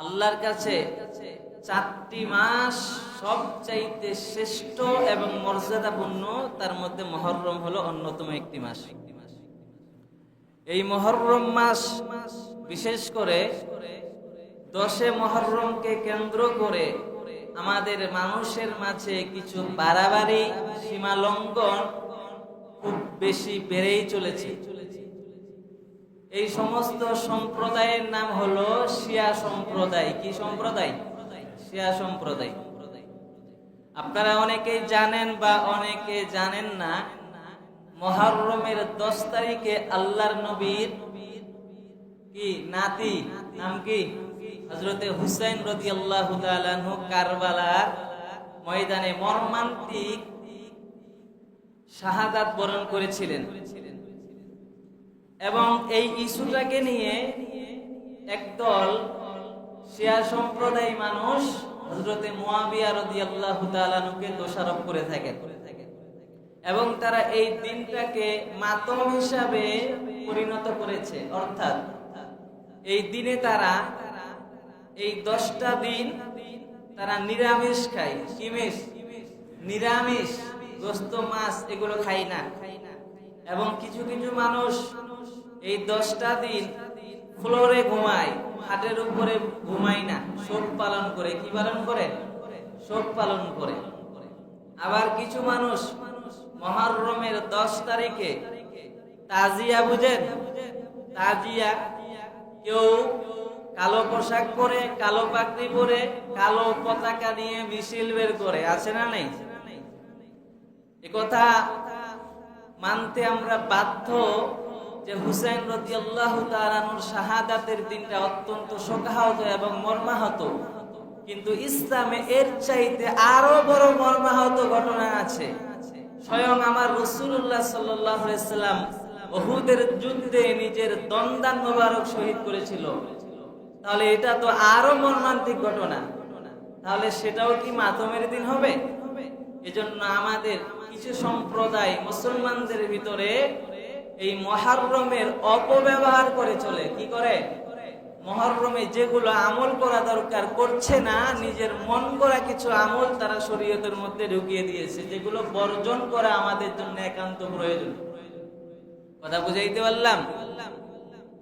আল্লাহর কাছে 4টি মাস সবচাইতে শ্রেষ্ঠ এবং মর্যাদাপূর্ণ, তার মধ্যে মুহররম হলো অন্যতম একটি মাস। এই মুহররম মাস বিশেষ করে 10 মুহররমকে কেন্দ্র করে আমাদের মানুষের মাঝে কিছু বাড়াবাড়ি, সীমা লঙ্ঘন খুব বেশি বেড়েই চলেছে। এই সমস্ত সম্প্রদায়ের নাম হলো শিয়া সম্প্রদায়। কি সম্প্রদায়? শিয়া সম্প্রদায়। আপনারা অনেকেই জানেন বা অনেকে জানেন না, মুহররমের 10 তারিখে আল্লাহর নবীর কি নাতি, নাম কি? হযরতে হুসাইন রাদিয়াল্লাহু তাআলা আনহু কারবালার ময়দানে মর্মান্তিক শাহাদাত বরণ করেছিলেন। এবং এই ইস্যুটাকে নিয়ে একদল শিয়া সম্প্রদায় মানুষ হযরতে মুয়াবিয়া রাদিয়াল্লাহু তাআলা আনহুকে দোষারোপ করে থাকেন এবং তারা এই দিনটাকে মাতম হিসাবে পরিণত করেছে। অর্থাৎ এই দিনে তারা এই 10টা দিন তারা নিরামিষ খায়। কি মিষ? নিরামিষ, গোশত মাছ এগুলো খায় না। এবং কিছু কিছু মানুষ এই 10টা দিন ফ্লোরে ঘুমায়, খাটের উপরে ঘুমায় না, শোক পালন করে। কি পালন করে? শোক পালন করে। আবার কিছু মানুষ মুহররমের 10 তারিখে তাজিয়া, বুঝেন? তাজিয়া, কেউ কালো পোশাক পরে, কালো পাগড়ি পরে, কালো পতাকা নিয়ে মিছিল বের করে। আছে না নেই? এ কথা মানতে আমরা বাধ্য যে হুসাইন রাদিয়াল্লাহু তাআলা আনহুর শাহাদাতের দিনটা অত্যন্ত শোকাহত এবং মর্মাহত। কিন্তু ইসলামে এর চাইতে আরো বড় মর্মাহত ঘটনা আছে। স্বয়ং আমার রাসূলুল্লাহ সাল্লাল্লাহু আলাইহি সাল্লাম উহুদের যুদ্ধে নিজের দন্দান মোবারক শহীদ করেছিল। তাহলে এটা তো আরো মর্মান্তিক ঘটনা। তাহলে সেটাও কি মাতমের দিন হবে? এজন্য আমাদের কিছু সম্প্রদায় মুসলমানদের ভিতরে এই মুহররমের অপব্যবহার করে চলে। কি করে? মুহররমে যেগুলো আমল করা দরকার করছে না, নিজের মন করা কিছু আমল তারা শরীয়তের মধ্যে ঢুকিয়ে দিয়েছে, যেগুলো বর্জন করা আমাদের জন্য একান্ত প্রয়োজন। কথা বুঝাইতে পারলাম?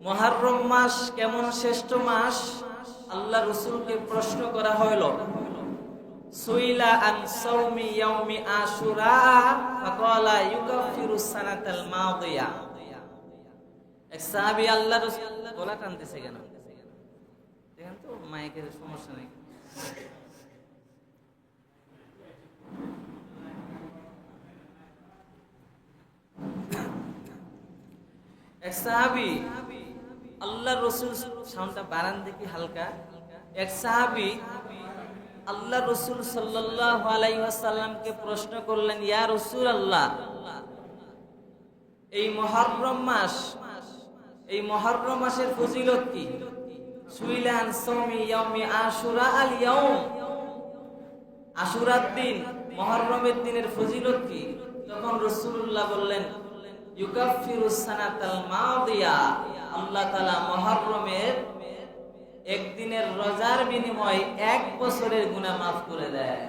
মুহররম মাস কেমন শ্রেষ্ঠ মাস? আল্লাহ রাসূলকে প্রশ্ন করা হলো, সুইলা আন সাওমি ইয়াউমি আশুরা ফাকালা ইউকাফিরু সানাতাল মাদিয়া। এক সাহাবী আল্লাহ রাসূল, গলা টানতেছে কেন? দেখেন তো, মাইকের সমস্যা নেই। এক সাহাবী আল্লাহ রাসূল, সাউন্ডটা বাড়ান দেখি হালকা। এক সাহাবী আল্লাহ রাসূল সাল্লাল্লাহু আলাইহি ওয়াসাল্লামকে প্রশ্ন করলেন, ইয়া রাসূলুল্লাহ, এই মুহররম মাস, এই মুহররম মাসের ফজিলত কি? সুইলা আন সাওমি ইয়াউমি আশুরা আল ইয়াউম, আশুরার দিন, মুহররমের দিনের ফজিলত কি? তখন রাসূলুল্লাহ বললেন, ইউকাফিরুস সানাতাল মাদিয়া, আল্লাহ তাআলা মুহররমের একদিনের রোজার বিনিময়ে 1 বছরের গুনাহ মাফ করে দেয়।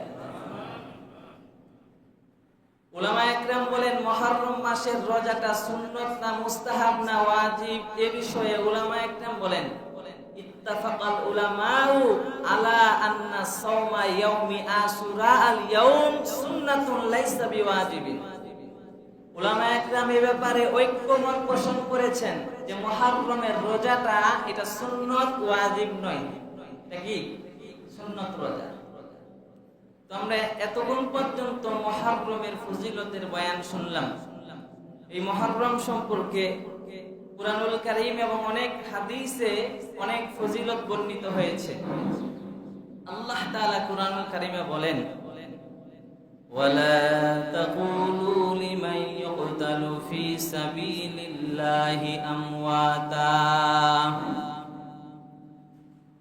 উলামা একরাম বলেন, মুহররম মাসের রোজাটা সুন্নাত না মুস্তাহাব না ওয়াজিব, এ বিষয়ে উলামা একরাম বলেন, ইত্তাফাকাল উলামাউ আলা আন্না সাওমা ইয়াউমি আশুরা আল ইয়াউম সুন্নাতুন লাইসা বিওয়াজিবিন। উলামা একরাম এই ব্যাপারে ঐক্যমত পোষণ করেছেন যে মুহররমের রোজাটা এটা সুন্নাত, ওয়াজিব নয়। এটা কি? সুন্নাত রোজা। তো আমরা এতক্ষণ পর্যন্ত মুহররমের ফজিলতের বয়ান শুনলাম। এই মুহররম সম্পর্কে কুরআনুল কারীম এবং অনেক হাদিসে অনেক ফজিলত বর্ণিত হয়েছে। আল্লাহ তাআলা কুরআনুল কারীমে বলেন, ওয়ালা তাকুলু লিমান ইয়ুকতালু ফি সাবিলিল্লাহি আমওয়াতা।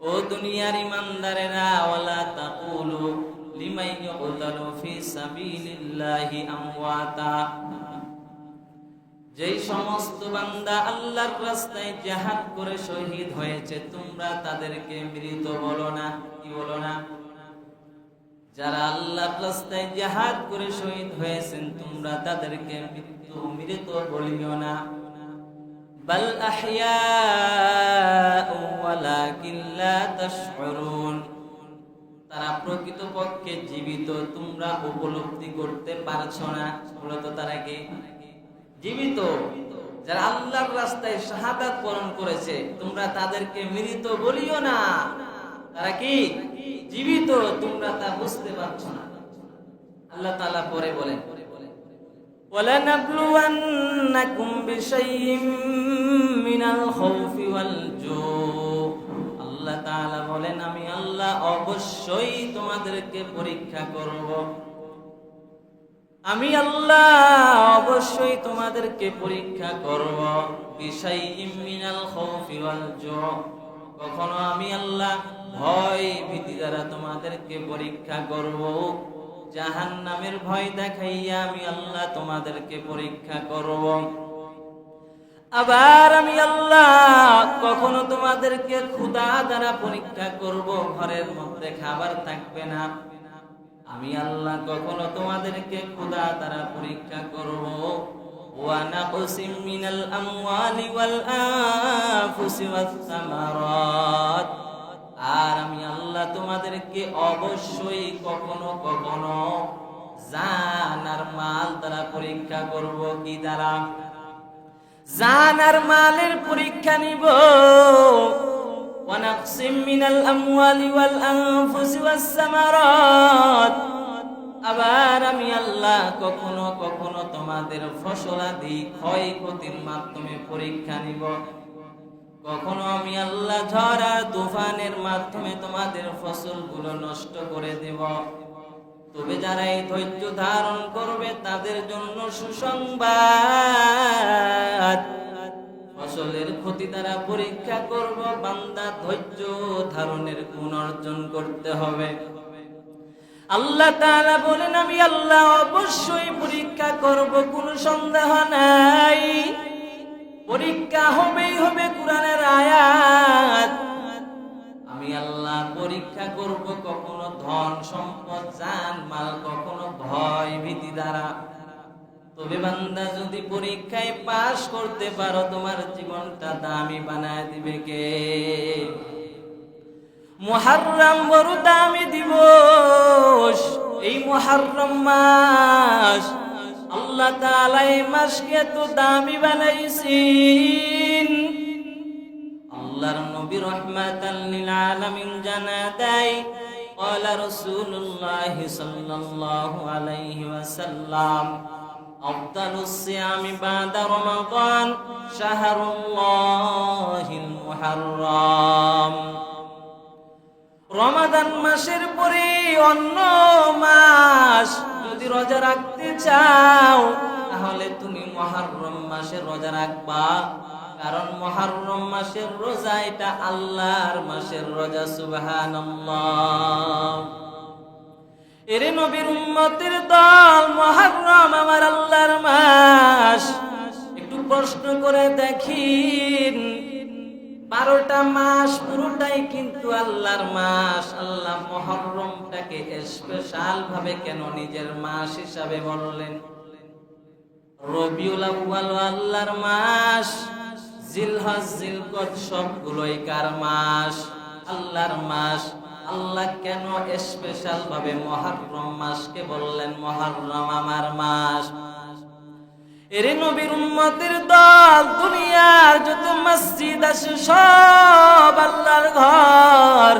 ও দুনিয়ার ইমানদারেরা, ওয়ালা তাকুলু লিমান ইয়ুকতালু ফি সাবিলিল্লাহি আমওয়াতা, যেই সমস্ত বান্দা আল্লাহর রাস্তায় জিহাদ করে শহীদ হয়েছে তোমরা তাদেরকে মৃত বলো না। কি বলো না? যারা আল্লাহর রাস্তায় জিহাদ করে শহীদ হয়েছেন তোমরা তাদেরকে মৃত বলিও না। বাল আহইয়াউ ওয়ালাকিন লা তাশউরুন, তারা প্রকৃতপক্ষে জীবিত, তোমরা উপলব্ধি করতে পারছো না। মূলত তারা কি জীবিত? যারা আল্লাহর রাস্তায় শাহাদাত বরণ করেছে তোমরা তাদেরকে মৃত বলিও না। তারা কি জীবিত, তোমরা তা বুঝতে পারছো না। আল্লাহ তাআলা পরে বলেন ওয়ালানাবলুওয়ান্নাকুম বিশাইইম মিনাল খাউফি ওয়াল জু। আল্লাহ তাআলা বলেন আমি আল্লাহ অবশ্যই তোমাদেরকে পরীক্ষা করব। আমি আল্লাহ অবশ্যই তোমাদেরকে পরীক্ষা করব। বিশাইইম মিনাল খাউফি ওয়াল জু, কখনো আমি আল্লাহ ভয় ভীতি দ্বারা তোমাদেরকে পরীক্ষা করব। জাহান্নামের ভয় দেখাইয়া আমি আল্লাহ তোমাদেরকে পরীক্ষা করব। আবার আমি আল্লাহ কখনো তোমাদেরকে ক্ষুধা দ্বারা পরীক্ষা করব, ঘরের মধ্যে খাবার থাকবে না। আমি আল্লাহ কখনো তোমাদেরকে ক্ষুধা দ্বারা পরীক্ষা করব। ওয়া নাকসিম মিনাল আমওয়ালি ওয়াল আনফুসি ওয়াস সামারাত, আর আমি আল্লাহ তোমাদেরকে অবশ্যই কখনো কখনো জান আর মাল দ্বারা পরীক্ষা করব। কি দ্বারা? জান আর মালের পরীক্ষা নিব। ওয়া নাকসিম মিনাল আমওয়ালি ওয়াল আনফুসি ওয়াস সামারাত, আবার আমি আল্লাহ কখনো কখনো তোমাদের ফসলাদি ক্ষয়ক্ষতির মাধ্যমে পরীক্ষা নিব। কখনো আমি আল্লাহ ঝড় আর তুফানের মাধ্যমে তোমাদের ফসলগুলো নষ্ট করে দেব। তবে যারা এই ধৈর্য ধারণ করবে তাদের জন্য সুসংবাদ। ফসলের ক্ষতি দ্বারা পরীক্ষা করব, বান্দা ধৈর্য ধারণের গুণ অর্জন করতে হবে। আল্লাহ তাআলা বলেন আমি আল্লাহ অবশ্যই পরীক্ষা করব, কোনো সন্দেহ নাই। পরীক্ষা হবেই হবে, কোরআনের আয়াত। আমি আল্লাহ পরীক্ষা করব কখনো ধন সম্পদ জান মাল, কখনো ভয় ভীতি দ্বারা। তবে বান্দা যদি পরীক্ষায় পাশ করতে পারো তোমার জীবনটা দামি বানায় দিবে কে? মুহররম বড় দামি দিবস। এই মুহররম মাস আল্লাহ তাআলা এই মাসকে তো দামি বানাইছেন। আল্লাহর নবী রাহমাতাল লিল আলামিন জানা দেয় ক্বালা রাসূলুল্লাহ সাল্লাল্লাহু আলাইহি ওয়াসাল্লাম আফদালুস সিয়ামি বাদা রমাদান শাহরুল্লাহিল মুহররম। রমাদান মাসের পরে অন্য মাস যদি রোজা রাখতে চাও তাহলে তুমি মুহররম মাসে রোজা রাখবা, কারণ মুহররম মাসের রোজা এটা আল্লাহর মাসের রোজা। সুবহানাল্লাহ। এরে নবীর উম্মতের দল, মুহররম আমার আল্লাহর মাস। একটু প্রশ্ন করে দেখিন, 12টা মাস পুরোটাই কিন্তু আল্লাহর মাস। আল্লাহ মুহররমটাকে স্পেশাল ভাবে কেন নিজের মাস হিসাবে বললেন? রবিউল আউয়াল আল্লাহর মাস, জিলহজ জিলকদ সবগুলোই কার মাস? আল্লাহর মাস। আল্লাহ কেন স্পেশাল ভাবে মুহররম মাসকে বললেন মুহররম আমার মাস? এরে নবীর উম্মতের দল, দুনিয়ার যত মসজিদ আছে সব আল্লাহর ঘর।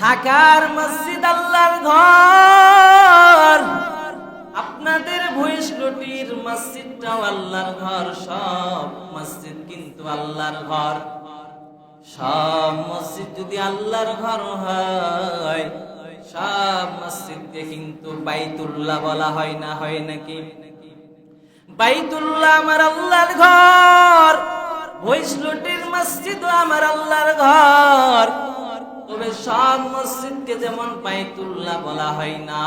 ঢাকার মসজিদ আল্লাহর ঘর, আপনাদের ভৈরসলটির মসজিদটাও আল্লাহর ঘর। সব মসজিদ কিন্তু আল্লাহর ঘর। সব মসজিদ যদি আল্লাহর ঘর হয়, সব মসজিদকে কিন্তু বাইতুল্লাহ বলা হয় না? হয় নাকি? বাইতুল্লাহ আমার আল্লাহর ঘর, ভৈরসলটির মসজিদও আমার আল্লাহর ঘর। তবে সব মসজিদকে যেমন বাইতুল্লাহ বলা হয় না,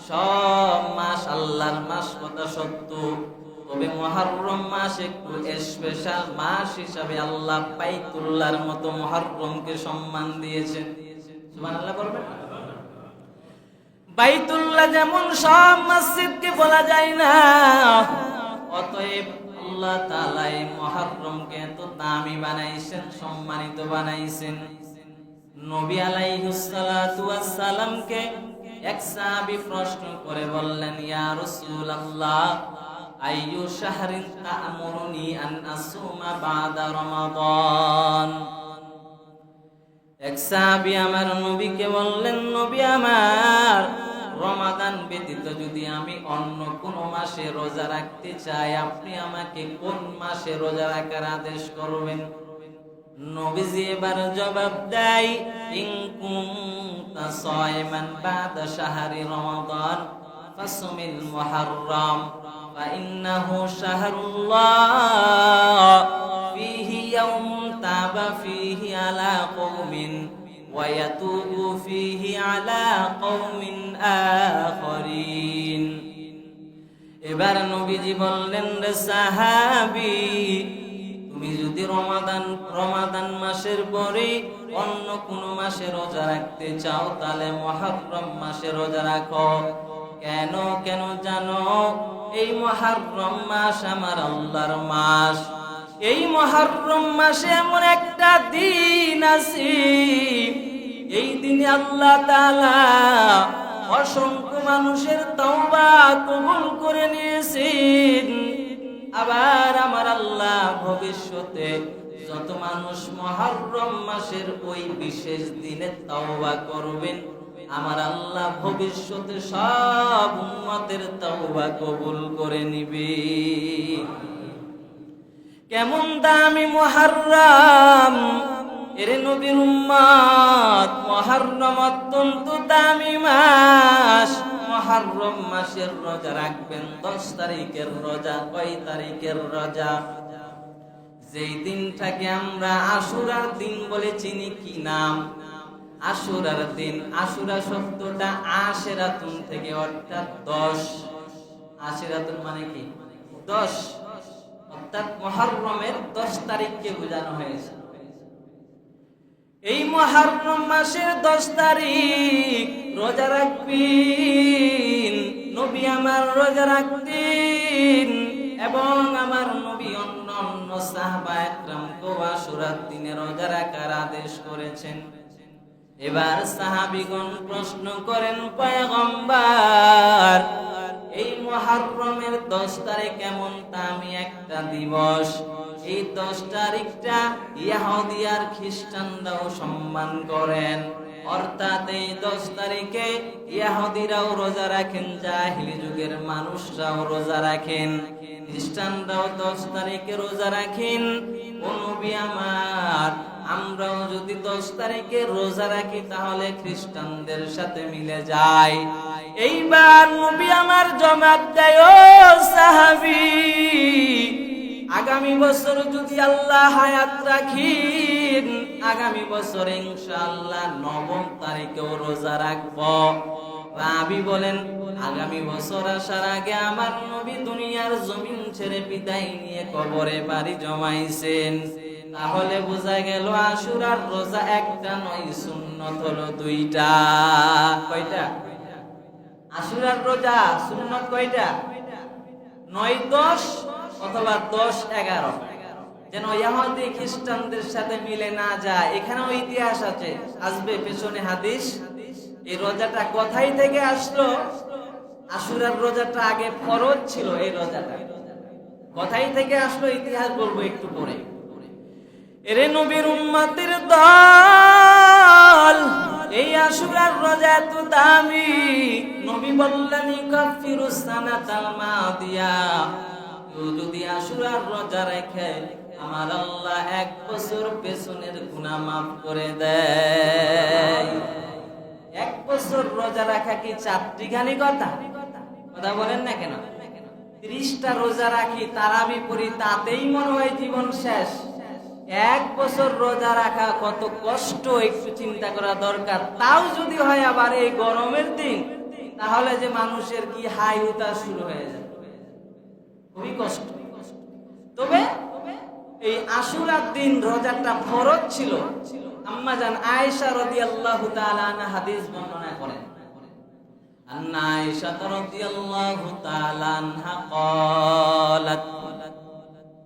সব মাস আল্লাহর মাস কথা সত্য। তবে মুহররম মাস একটু স্পেশাল মাস হিসাবে আল্লাহ বাইতুল্লাহর মতো মুহররমকে সম্মান দিয়েছেন। সুবহানাল্লাহ বলবেন। বাইতুল্লাহ যেমন সব মসজিদকে বলা যায় না, অতএব আল্লাহ তাআলা এই মুহররমকে এত দামি বানাইছেন, সম্মানিত বানাইছেন। নবী আলাইহিস সালাতু ওয়াস সালামকে এক সাহাবী প্রশ্ন করে বললেন, ইয়া রাসূলুল্লাহ আইয়ু শাহরিন তা'মুরুনি আন আসুমা বাদা রমাদান। এক সাহাবী আমার নবীকে বললেন, নবী আমার, রমাদান ব্যতীত যদি আমি অন্য কোন মাসে রোজা রাখতে চাই, আপনি আমাকে কোন মাসে রোজা রাখার আদেশ করবেন? নবীজি এবার জবাব দেয়, ইন কুনতা সায়মান বাদা শাহরি রমাদান ফাসুমিল মুহররম ফা ইন্নাহু শাহরুল্লাহ ফীহি ইয়াউমুন তাবা ফীহি আলা কওমিন ওয়া ইয়াতুবু ফীহি আলা কওমিন আখরিন। এবার নবীজি বললেন, রে সাহাবী, তুমি যদি রমাদান মাসের পরে অন্য কোন মাসে রোজা রাখতে চাও, তাহলে মুহররম মাসে রোজা রাখো। কেন কেন জানো? এই মুহররম মাস আমার আল্লাহর মাস। এই মুহররম মাসে এমন একটা দিন আছে, এই দিনে আল্লাহ তাআলা অসংখ্য মানুষের তওবা কবুল করে নিয়েছেন। আবার আমার আল্লাহ ভবিষ্যতে যত মানুষ মুহররম মাসের ওই বিশেষ দিনে তওবা করবেন, আমার আল্লাহ ভবিষ্যতে সব উম্মতের তওবা কবুল করে নিবে। কেমন দামি মুহররম! এর নবীর উম্মত, মুহররম অত্যন্ত দামি মাস। মুহররম মাসের রোজা রাখবেন 10 তারিখের রোজা। কয় তারিখের রোজা? যেই দিনটাকে আমরা আশুরার দিন বলে চিনি। কি নাম? আশুরার দিন। আশুরা শব্দটা আশেরাতুন থেকে, অর্থাৎ 10। আশেরাতুন মানে কি? 10, অর্থাৎ মুহররমের 10 তারিখকে বোঝানো হয়েছে। এই মুহররম মাসের 10 তারিখ রোজা রাখবেন। নবী আমার রোজা রাখতেন এবং আমার নবী অন্য সাহাবা একরামকে আশুরার দিনে রোজা রাখার আদেশ করেছেন। এবার সাহাবীগণ প্রশ্ন করেন, পয়গম্বর, এই মুহররমের 10 তারিখ এমন দামি একটা দিবস, এই 10 তারিখটা ইহুদি আর খ্রিস্টানরাও সম্মান করেন। অর্থাৎ এই 10 তারিখে ইহুদিরাও রোজা রাখেন, জাহিলি যুগের মানুষরাও রোজা রাখেন, খ্রিস্টানরাও 10 তারিখে রোজা রাখেন। ও নবী আমার, আমরাও যদি 10 তারিখে রোজা রাখি তাহলে খ্রিস্টানদের সাথে মিলে যায়। এইবার নবী আমার জবাব দেয়, ও সাহাবী, আগামী বছর যদি আল্লাহ হায়াত রাখেন, আগামী বছর ইনশাআল্লাহ 9 তারিখেও রোজা রাখবো। রাবী বলেন, আগামী বছর আসার আগে আমার নবী দুনিয়ার জমিন ছেড়ে বিদায় নিয়ে কবরে বাড়ি জমাইছেন। তাহলে বোঝা গেল আশুরার রোজা একটা নয়, সুন্নত হলো 2টা। কয়টা? আশুরার রোজা সুন্নত কয়টা? 9, 10 অথবা 10, 11, যেন ইহুদি খ্রিস্টানদের সাথে মিলে না যায়। এখানেও ইতিহাস আছে, আসবে পেছনে হাদিস। এই রোজাটা কোথায় থেকে আসলো? আশুরার রোজাটা আগে ফরজ ছিল। এই রোজাটা কোথায় থেকে আসলো ইতিহাস বলবো একটু পরে। এরে নবীর উম্মতের দল, এই আশুরার রোজা এত দামি। নবী বললেন, ইকাফিরুস সানাতাল মাদিয়া, যদি আশুরার রোজা রেখে আমার আল্লাহ 1 বছর পেছনের গুনাহ মাফ করে দেয়। 1 বছর রোজা রাখা কি চারটিখানি কথা? কথা বলেন না কেন? 30টা রোজা রাখি, তারাবি পড়ি, তাতেই মনে হয় জীবন শেষ। 1 বছর রোজা রাখা কত কষ্ট, একটু চিন্তা করা দরকার। তাও যদি হয় আবার এই গরমের দিন, তাহলে যে মানুষের কি হাই উতাস শুরু হয়ে যায়। খুবই কষ্ট। তবে এই আশুরার দিন রোজাটা ফরজ ছিল। আম্মা জান আয়েশা রাদিয়াল্লাহু তাআলা আনহা হাদিস বর্ণনা করেন, আন্না আয়েশা রাদিয়াল্লাহু তাআলা আনহা ক্বালাত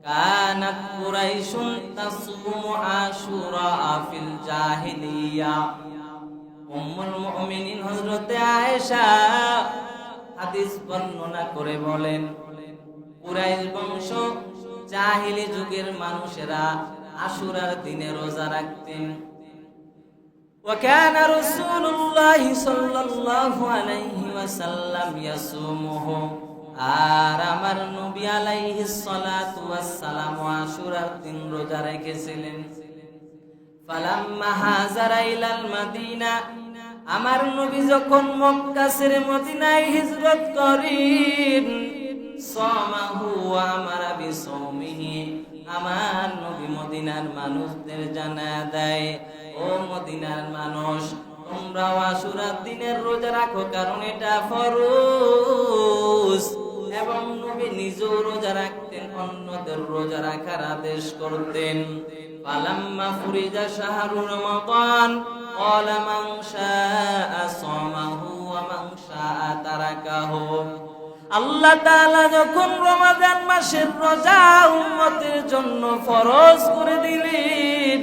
কানাত কুরাইশুন তাসুমু আশুরা ফিল জাহিলিয়া। উম্মুল মুমিনিন হযরতে আয়েশা হাদিস বর্ণনা করে বলেন, কুরাইশ বংশ জাহিলি যুগের মানুষেরা আশুরার দিনে রোজা রাখতেন। وكان رسول الله صلى الله عليه وسلم يصومه। আর আমার নবী আলাইহিস সালাতু ওয়াস সালাম আশুরার দিন রোজা রেখেছিলেন। ফালাম্মা হাজারা ইলাল মাদিনা, আমার নবী যখন মক্কা ছেড়ে মদিনায় হিজরত করেন, সামাহু ওয়া আমারা বিসাওমিহি, আমার নবী মদিনার মানুষদের জানায়া দেয়, ও মদিনার মানুষ, তোমরা আশুরার দিনের রোজা রাখো, কারণ এটা ফরজ। এবং নবী নিজেও রোজা রাখতেন, অন্যদের রোজা রাখার আদেশ করতেন। ফালাম্মা ফুরিজা শাহরু রমাদান ক্বালা মান শাআ সামাহু ওয়া মান শাআ তারাকাহু। আল্লাহ তাআলা যখন রমাদান মাসের রোজা উম্মতের জন্য ফরজ করে দিলেন,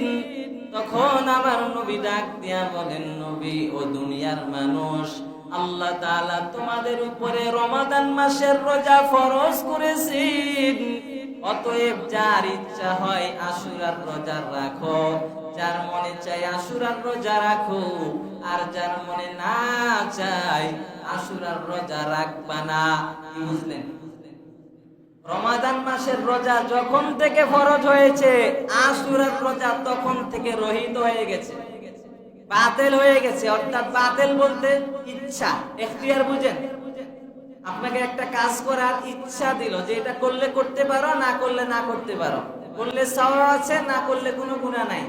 তখন আমার নবী ডাক দিয়া বলেন, নবী ও দুনিয়ার মানুষ, আল্লাহ তাআলা তোমাদের উপরে রমাদান মাসের রোজা ফরজ করেছেন। অতএব যার ইচ্ছা হয় আশুরার রোজা রাখো, যার মনে চাই আশুরার রোজা রাখো, আর যার মনে না চাই আশুরার রোজা রাখবা না। কি বুঝলেন? রমাদান মাসের রোজা যখন থেকে ফরজ হয়েছে, আশুরার রোজা তখন থেকে রহিত হয়ে গেছে, বাতিল হয়ে গেছে। অর্থাৎ বাতিল বলতে ইচ্ছা, এখতিয়ার বুঝেন? আপনাকে একটা কাজ করার ইচ্ছা দিল যে এটা করলে করতে পারো, না করলে না করতে পারো, করলে সওয়াব আছে, না করলে কোনো গুনাহ নাই।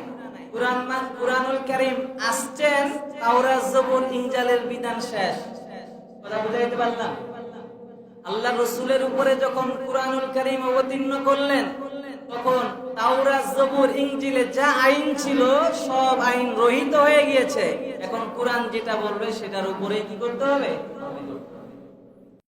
কুরআনুল কারীম আসছেন, তাওরাত জবুর ইনজিলের বিধান শেষ। কথা বুঝাইতে পারলাম? আল্লাহ রাসূলের উপরে যখন কুরআনুল কারীম অবতীর্ণ করলেন, তখন তাওরাত জবুর ইনজিলে যা আইন ছিল সব আইন রহিত হয়ে গিয়েছে। এখন কুরআন যেটা বলবে সেটার উপরে কি করতে হবে?